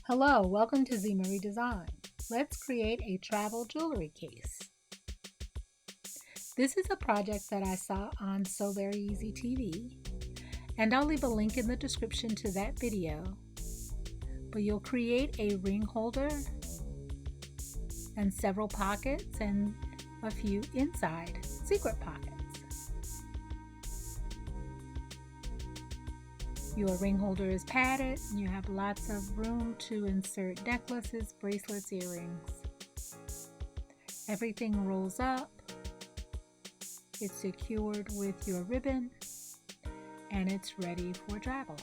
Hello, welcome to Z Marie Design. Let's create a travel jewelry case. This is a project that I saw on So Very Easy TV, and I'll leave a link in the description to that video. But you'll create a ring holder and several pockets and a few inside secret pockets. Your ring holder is padded, and you have lots of room to insert necklaces, bracelets, earrings. Everything rolls up, it's secured with your ribbon, and it's ready for travel.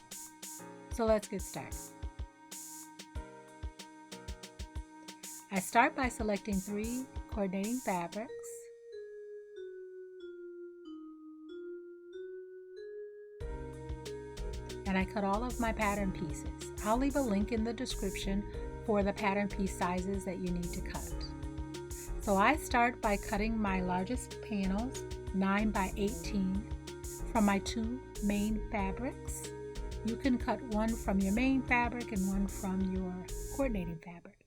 So let's get started. I start by selecting 3 coordinating fabrics. And I cut all of my pattern pieces. I'll leave a link in the description for the pattern piece sizes that you need to cut. So I start by cutting my largest panels, 9 by 18, from my 2 main fabrics. You can cut one from your main fabric and one from your coordinating fabric.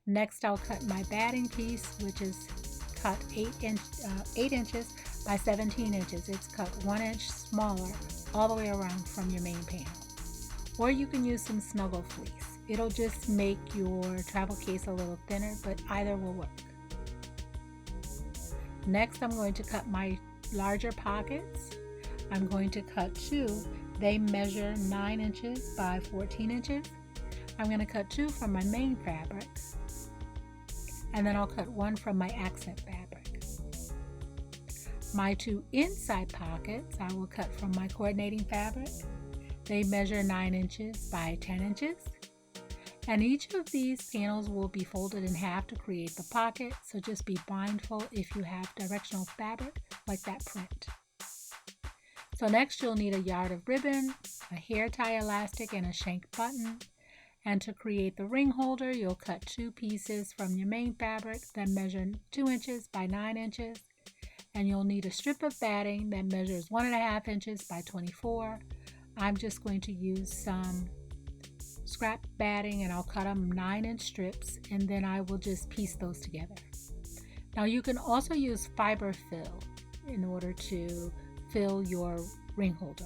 Next, I'll cut my batting piece, which is cut 8 inches by 17 inches. It's cut 1 inch smaller all the way around from your main panel. Or you can use some Snuggle fleece. It'll just make your travel case a little thinner, but either will work. Next, I'm going to cut my larger pockets. I'm going to cut 2. They measure 9 inches by 14 inches. I'm going to cut 2 from my main fabric, and then I'll cut 1 from my accent fabric. My 2 inside pockets I will cut from my coordinating fabric. They measure 9 inches by 10 inches. And each of these panels will be folded in half to create the pocket, so just be mindful if you have directional fabric like that print. So next you'll need a yard of ribbon, a hair tie elastic, and a shank button. And to create the ring holder, you'll cut 2 pieces from your main fabric that measure 2 inches by 9 inches. And you'll need a strip of batting that measures 1.5 inches by 24. I'm just going to use some scrap batting, and I'll cut them 9-inch strips, and then I will just piece those together. Now you can also use fiber fill in order to fill your ring holder.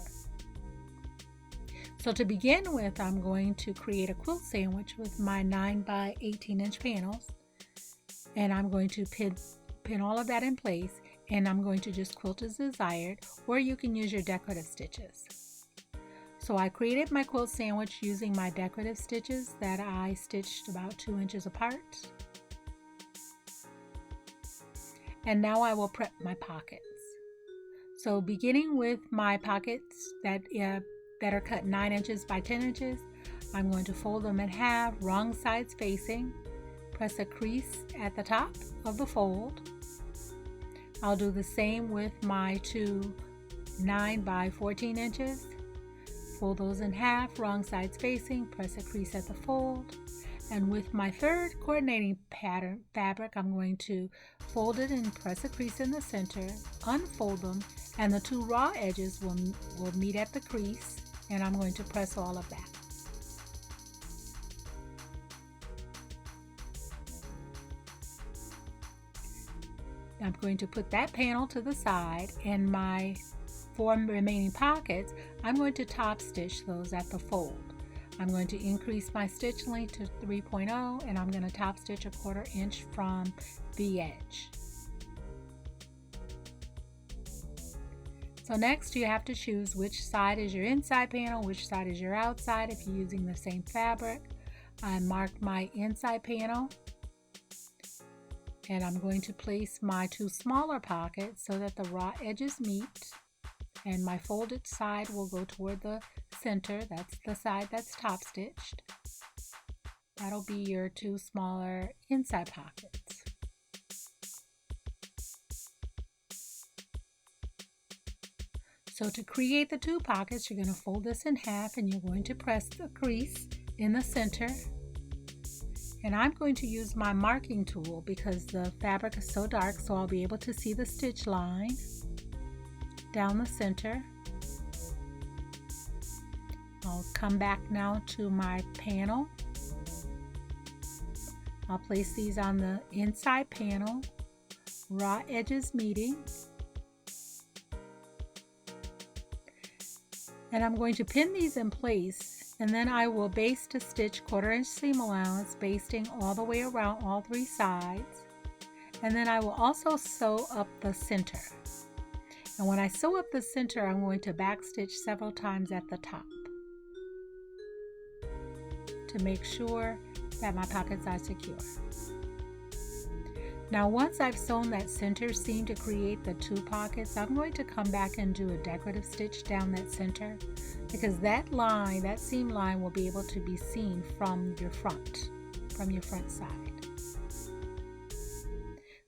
So to begin with, I'm going to create a quilt sandwich with my 9 by 18 inch panels, and I'm going to pin all of that in place, and I'm going to just quilt as desired, or you can use your decorative stitches. So I created my quilt sandwich using my decorative stitches that I stitched about 2 inches apart. And now I will prep my pockets. So beginning with my pockets that are cut 9 inches by 10 inches, I'm going to fold them in half, wrong sides facing, press a crease at the top of the fold. I'll do the same with my 2 9 by 14 inches. Fold those in half, wrong sides facing, press a crease at the fold. And with my 3rd coordinating pattern fabric, I'm going to fold it and press a crease in the center, unfold them, and the 2 raw edges will meet at the crease, and I'm going to press all of that. I'm going to put that panel to the side, and my 4 remaining pockets, I'm going to top stitch those at the fold. I'm going to increase my stitch length to 3.0, and I'm going to top stitch 1/4 inch from the edge. So next you have to choose which side is your inside panel, which side is your outside if you're using the same fabric. I marked my inside panel, and I'm going to place my 2 smaller pockets so that the raw edges meet, and my folded side will go toward the center. That's the side that's top stitched. That'll be your 2 smaller inside pockets. So to create the 2 pockets, you're going to fold this in half, and you're going to press the crease in the center. And I'm going to use my marking tool because the fabric is so dark, so I'll be able to see the stitch line down the center. I'll come back now to my panel. I'll place these on the inside panel, raw edges meeting. And I'm going to pin these in place, and then I will baste to stitch 1/4 inch seam allowance, basting all the way around all 3 sides. And then I will also sew up the center. And when I sew up the center, I'm going to back stitch several times at the top to make sure that my pockets are secure. Now once I've sewn that center seam to create the 2 pockets, I'm going to come back and do a decorative stitch down that center, because that line, that seam line, will be able to be seen from your front side.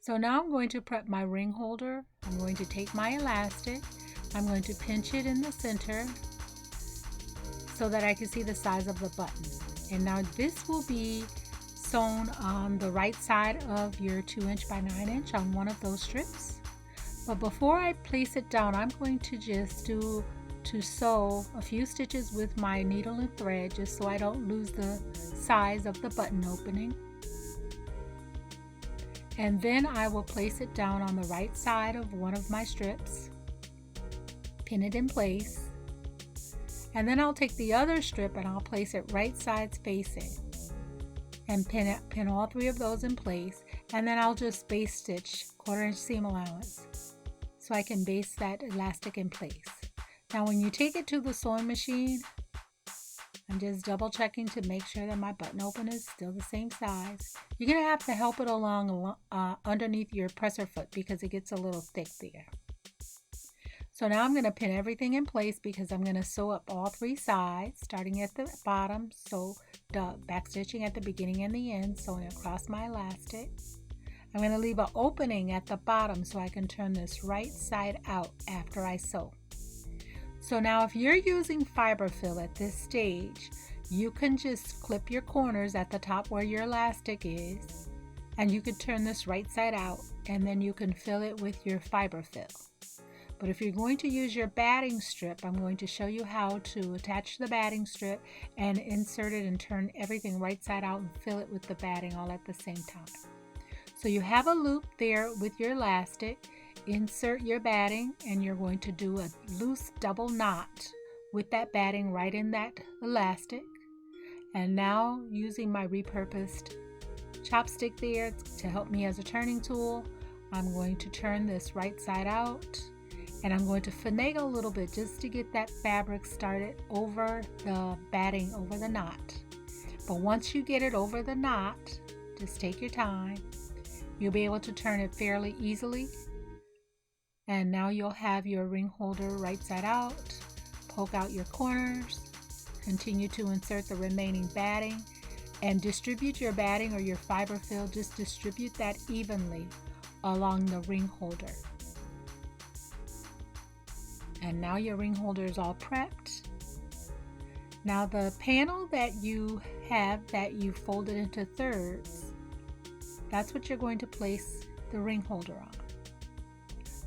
So now I'm going to prep my ring holder. I'm going to take my elastic, I'm going to pinch it in the center so that I can see the size of the button. And now this will be sewn on the right side of your 2 inch by 9 inch on one of those strips. But before I place it down, I'm going to just sew a few stitches with my needle and thread, just so I don't lose the size of the button opening. And then I will place it down on the right side of one of my strips, pin it in place, and then I'll take the other strip and I'll place it right sides facing and pin all 3 of those in place, and then I'll just baste stitch 1/4 inch seam allowance so I can baste that elastic in place. Now when you take it to the sewing machine, I'm just double checking to make sure that my button opener is still the same size. You're going to have to help it along underneath your presser foot because it gets a little thick there. So now I'm going to pin everything in place because I'm going to sew up all 3 sides, starting at the bottom, so back stitching at the beginning and the end, sewing across my elastic. I'm going to leave an opening at the bottom so I can turn this right side out after I sew. So now if you're using fiber fill at this stage, you can just clip your corners at the top where your elastic is, and you could turn this right side out, and then you can fill it with your fiber fill. But if you're going to use your batting strip, I'm going to show you how to attach the batting strip and insert it and turn everything right side out and fill it with the batting all at the same time. So you have a loop there with your elastic. Insert your batting, and you're going to do a loose double knot with that batting right in that elastic. And now, using my repurposed chopstick there to help me as a turning tool, I'm going to turn this right side out, and I'm going to finagle a little bit just to get that fabric started over the batting, over the knot. But once you get it over the knot, just take your time. You'll be able to turn it fairly easily. And now you'll have your ring holder right side out. Poke out your corners. Continue to insert the remaining batting and distribute your batting or your fiber fill. Just distribute that evenly along the ring holder. And now your ring holder is all prepped. Now the panel that you have that you folded into thirds, that's what you're going to place the ring holder on.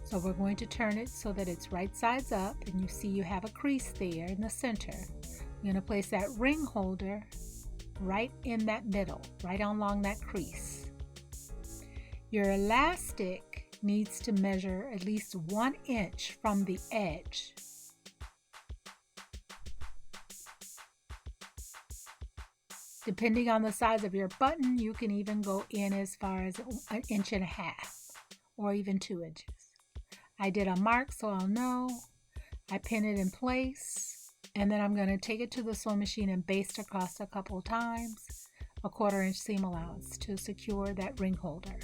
So we're going to turn it so that it's right sides up, and you see you have a crease there in the center. You're going to place that ring holder right in that middle, right along that crease. Your elastic needs to measure at least 1 inch from the edge. Depending on the size of your button, you can even go in as far as 1.5 inches or even 2 inches. I did a mark so I'll know. I pin it in place, and then I'm going to take it to the sewing machine and baste across a couple times, a 1/4 inch seam allowance to secure that ring holder.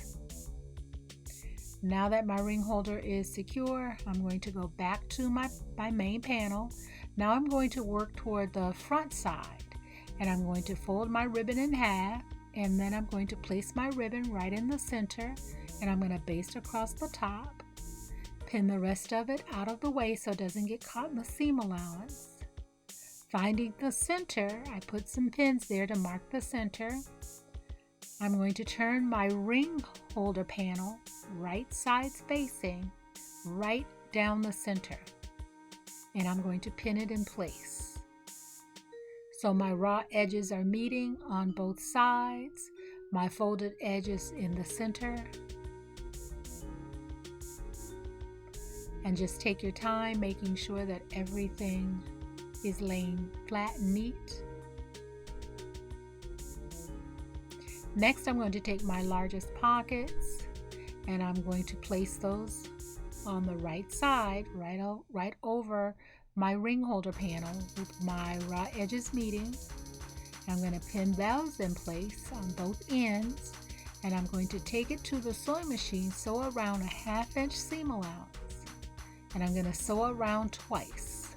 Now that my ring holder is secure, I'm going to go back to my main panel. Now I'm going to work toward the front side, and I'm going to fold my ribbon in half, and then I'm going to place my ribbon right in the center, and I'm going to baste across the top. Pin the rest of it out of the way so it doesn't get caught in the seam allowance. Finding the center, I put some pins there to mark the center. I'm going to turn my ring holder panel right sides facing right down the center, and I'm going to pin it in place. So my raw edges are meeting on both sides, my folded edges in the center. And just take your time making sure that everything is laying flat and neat. Next, I'm going to take my largest pockets and I'm going to place those on the right side, right over my ring holder panel with my raw edges meeting. I'm going to pin those in place on both ends, and I'm going to take it to the sewing machine, sew around a 1/2 inch seam allowance, and I'm going to sew around twice.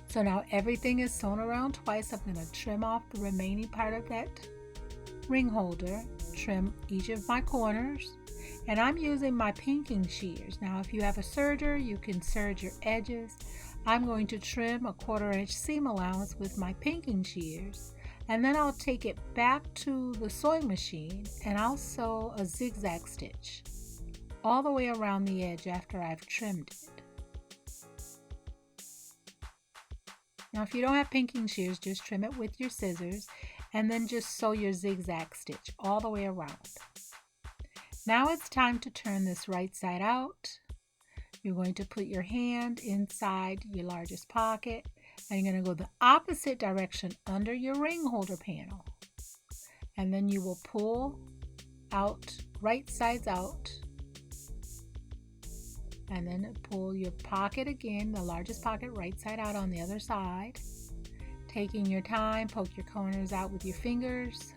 So now everything is sewn around twice. I'm going to trim off the remaining part of that ring holder, trim each of my corners, and I'm using my pinking shears. Now if you have a serger, you can serge your edges. I'm going to trim a 1/4 inch seam allowance with my pinking shears, and then I'll take it back to the sewing machine and I'll sew a zigzag stitch all the way around the edge after I've trimmed it. Now if you don't have pinking shears, just trim it with your scissors and then just sew your zigzag stitch all the way around. Now it's time to turn this right side out. You're going to put your hand inside your largest pocket and you're going to go the opposite direction under your ring holder panel. And then you will pull out right sides out. And then pull your pocket again, the largest pocket right side out on the other side. Taking your time, poke your corners out with your fingers.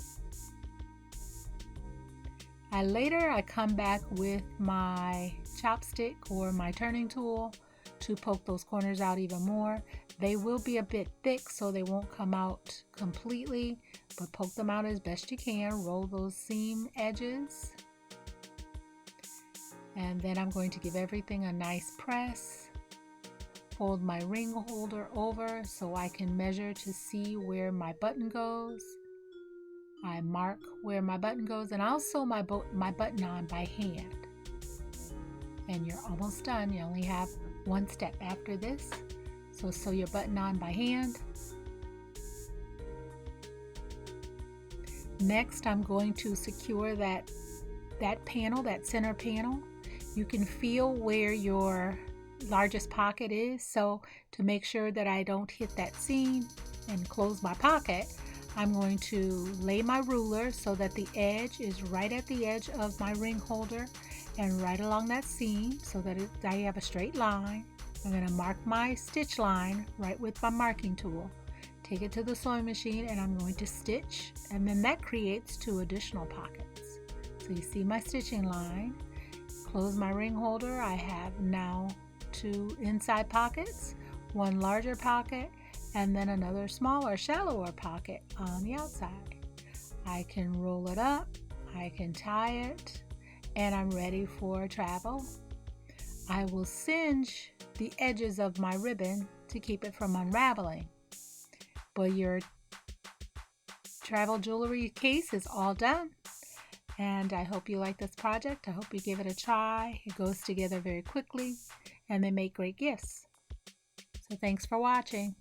Later I come back with my chopstick or my turning tool to poke those corners out even more. They will be a bit thick, so they won't come out completely, but poke them out as best you can. Roll those seam edges. And then I'm going to give everything a nice press. Fold my ring holder over so I can measure to see where my button goes. I mark where my button goes, and I'll sew my button on by hand. And you're almost done. You only have one step after this. So sew your button on by hand. Next, I'm going to secure that panel, that center panel. You can feel where your largest pocket is. So to make sure that I don't hit that seam and close my pocket, I'm going to lay my ruler so that the edge is right at the edge of my ring holder and right along that seam so that I have a straight line. I'm going to mark my stitch line right with my marking tool. Take it to the sewing machine and I'm going to stitch, and then that creates 2 additional pockets. So you see my stitching line. Close my ring holder. I have now 2 inside pockets, 1 larger pocket, and then another smaller, shallower pocket on the outside. I can roll it up, I can tie it, and I'm ready for travel. I will singe the edges of my ribbon to keep it from unraveling. But your travel jewelry case is all done. And I hope you like this project. I hope you give it a try. It goes together very quickly and they make great gifts. So thanks for watching.